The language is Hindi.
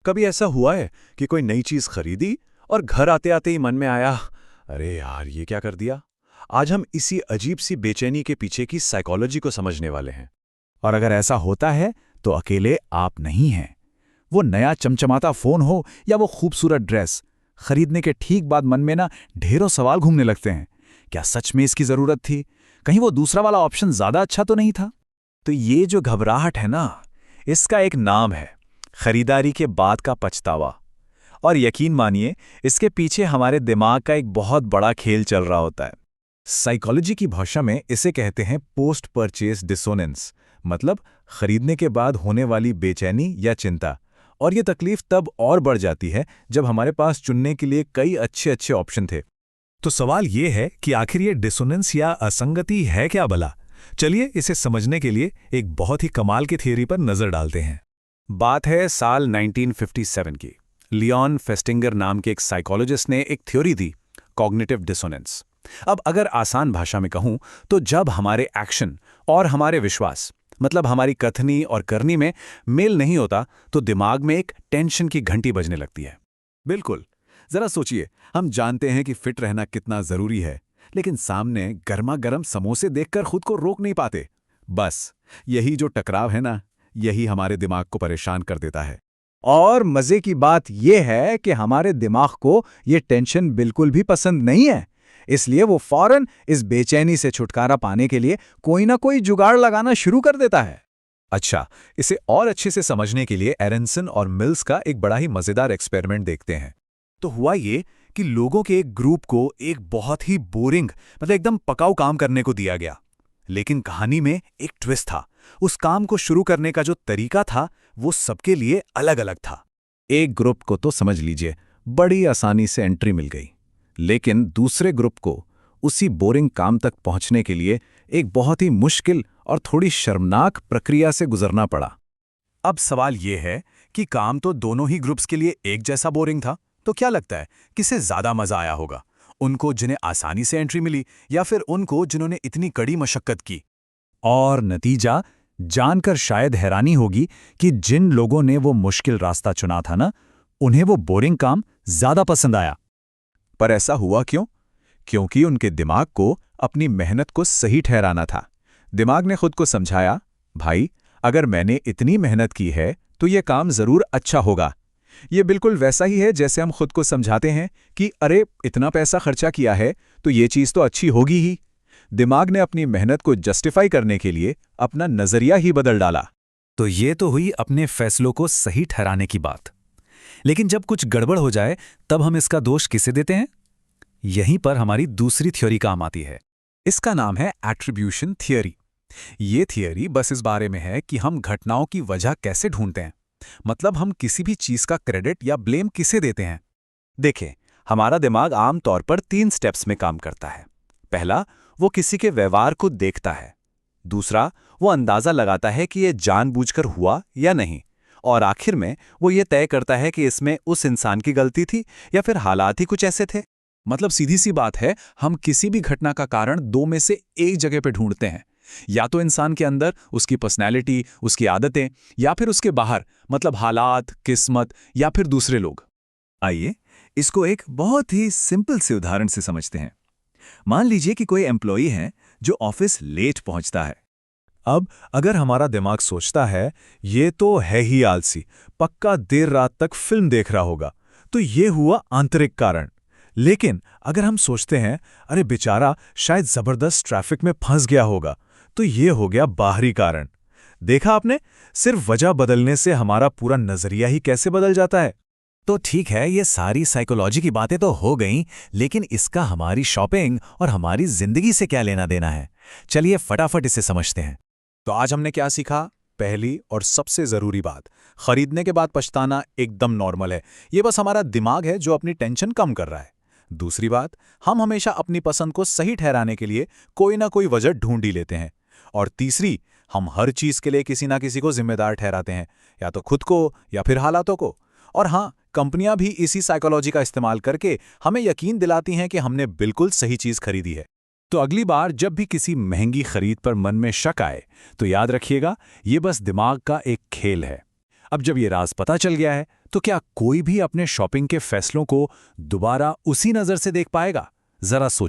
कभी ऐसा हुआ है कि कोई नई चीज खरीदी और घर आते आते ही मन में आया, अरे यार ये क्या कर दिया। आज हम इसी अजीब सी बेचैनी के पीछे की साइकोलॉजी को समझने वाले हैं। और अगर ऐसा होता है तो अकेले आप नहीं हैं। वो नया चमचमाता फोन हो या वो खूबसूरत ड्रेस, खरीदने के ठीक बाद मन में ना ढेरों सवाल घूमने लगते हैं। क्या सच में इसकी जरूरत थी? कहीं वो दूसरा वाला ऑप्शन ज्यादा अच्छा तो नहीं था? तो ये जो घबराहट है ना, इसका एक नाम है खरीदारी के बाद का पछतावा। और यकीन मानिए, इसके पीछे हमारे दिमाग का एक बहुत बड़ा खेल चल रहा होता है। साइकोलॉजी की भाषा में इसे कहते हैं पोस्ट परचेज डिसोनेंस, मतलब खरीदने के बाद होने वाली बेचैनी या चिंता। और ये तकलीफ तब और बढ़ जाती है जब हमारे पास चुनने के लिए कई अच्छे अच्छे ऑप्शन थे। तो सवाल ये है कि आखिर ये डिसोनेंस या असंगति है क्या भला? चलिए इसे समझने के लिए एक बहुत ही कमाल की थियरी पर नजर डालते हैं। बात है साल 1957 की। लियोन फेस्टिंगर नाम के एक साइकोलॉजिस्ट ने एक थ्योरी दी, कॉग्निटिव डिसोनेंस। अब अगर आसान भाषा में कहूं तो जब हमारे एक्शन और हमारे विश्वास, मतलब हमारी कथनी और करनी में मेल नहीं होता, तो दिमाग में एक टेंशन की घंटी बजने लगती है। बिल्कुल। जरा सोचिए, हम जानते हैं कि फिट रहना कितना जरूरी है, लेकिन सामने गर्मा गर्म समोसे देखकर खुद को रोक नहीं पाते। बस यही जो टकराव है ना, यही हमारे दिमाग को परेशान कर देता है। और मजे की बात यह है कि हमारे दिमाग को ये टेंशन बिल्कुल भी पसंद नहीं है। इसलिए वो फौरन इस बेचैनी से छुटकारा पाने के लिए कोई ना कोई जुगाड़ लगाना शुरू कर देता है। अच्छा, इसे और अच्छे से समझने के लिए एरनसन और मिल्स का एक बड़ा ही मजेदार एक्सपेरिमेंट देखते हैं। तो हुआ ये कि लोगों के एक ग्रुप को एक बहुत ही बोरिंग, मतलब एकदम पकाऊ काम करने को दिया गया। लेकिन कहानी में एक ट्विस्ट था। उस काम को शुरू करने का जो तरीका था, वो सबके लिए अलग अलग था। एक ग्रुप को तो समझ लीजिए बड़ी आसानी से एंट्री मिल गई, लेकिन दूसरे ग्रुप को उसी बोरिंग काम तक पहुंचने के लिए एक बहुत ही मुश्किल और थोड़ी शर्मनाक प्रक्रिया से गुजरना पड़ा। अब सवाल यह है कि काम तो दोनों ही ग्रुप्स के लिए एक जैसा बोरिंग था, तो क्या लगता है किसे ज्यादा मजा आया होगा? उनको जिन्हें आसानी से एंट्री मिली, या फिर उनको जिन्होंने इतनी कड़ी मशक्कत की? और नतीजा जानकर शायद हैरानी होगी कि जिन लोगों ने वो मुश्किल रास्ता चुना था ना, उन्हें वो बोरिंग काम ज्यादा पसंद आया। पर ऐसा हुआ क्यों? क्योंकि उनके दिमाग को अपनी मेहनत को सही ठहराना था। दिमाग ने खुद को समझाया, भाई अगर मैंने इतनी मेहनत की है तो ये काम जरूर अच्छा होगा। ये बिल्कुल वैसा ही है जैसे हम खुद को समझाते हैं कि अरे इतना पैसा खर्चा किया है तो ये चीज तो अच्छी होगी ही। दिमाग ने अपनी मेहनत को जस्टिफाई करने के लिए अपना नजरिया ही बदल डाला। तो ये तो हुई अपने फैसलों को सही ठहराने की बात। लेकिन जब कुछ गड़बड़ हो जाए तब हम इसका दोष किसे देते हैं? यहीं पर हमारी दूसरी थ्योरी काम आती है। इसका नाम है एट्रीब्यूशन थियरी। ये थियरी बस इस बारे में है कि हम घटनाओं की वजह कैसे ढूंढते हैं, मतलब हम किसी भी चीज का क्रेडिट या ब्लेम किसे देते हैं। देखें, हमारा दिमाग आमतौर पर 3 स्टेप्स में काम करता है। पहला, वो किसी के व्यवहार को देखता है। दूसरा, वो अंदाजा लगाता है कि ये जानबूझकर हुआ या नहीं। और आखिर में वो ये तय करता है कि इसमें उस इंसान की गलती थी या फिर हालात ही कुछ ऐसे थे। मतलब सीधी सी बात है, हम किसी भी घटना का कारण दो में से एक जगह पे ढूंढते हैं। या तो इंसान के अंदर, उसकी पर्सनैलिटी, उसकी आदतें, या फिर उसके बाहर, मतलब हालात, किस्मत, या फिर दूसरे लोग। आइए इसको एक बहुत ही सिंपल से उदाहरण से समझते हैं। मान लीजिए कि कोई एम्प्लॉई है जो ऑफिस लेट पहुंचता है। अब अगर हमारा दिमाग सोचता है ये तो है ही आलसी, पक्का देर रात तक फिल्म देख रहा होगा, तो ये हुआ आंतरिक कारण। लेकिन अगर हम सोचते हैं अरे बेचारा शायद जबरदस्त ट्रैफिक में फंस गया होगा, तो ये हो गया बाहरी कारण। देखा आपने, सिर्फ वजह बदलने से हमारा पूरा नजरिया ही कैसे बदल जाता है। तो ठीक है, ये सारी साइकोलॉजी की बातें तो हो गईं, लेकिन इसका हमारी शॉपिंग और हमारी जिंदगी से क्या लेना देना है? चलिए फटाफट इसे समझते हैं। तो आज हमने क्या सीखा? पहली और सबसे जरूरी बात, खरीदने के बाद पछताना एकदम नॉर्मल है। ये बस हमारा दिमाग है जो अपनी टेंशन कम कर रहा है। दूसरी बात, हम हमेशा अपनी पसंद को सही ठहराने के लिए कोई ना कोई वजह ढूंढ ही लेते हैं। और तीसरी, हम हर चीज के लिए किसी ना किसी को जिम्मेदार ठहराते हैं, या तो खुद को या फिर हालातों को। और हाँ, कंपनियां भी इसी साइकोलॉजी का इस्तेमाल करके हमें यकीन दिलाती हैं कि हमने बिल्कुल सही चीज खरीदी है। तो अगली बार जब भी किसी महंगी खरीद पर मन में शक आए, तो याद रखिएगा ये बस दिमाग का एक खेल है। अब जब ये राज पता चल गया है, तो क्या कोई भी अपने शॉपिंग के फैसलों को दोबारा उसी नज़र से देख पाएगा? जरा सोच।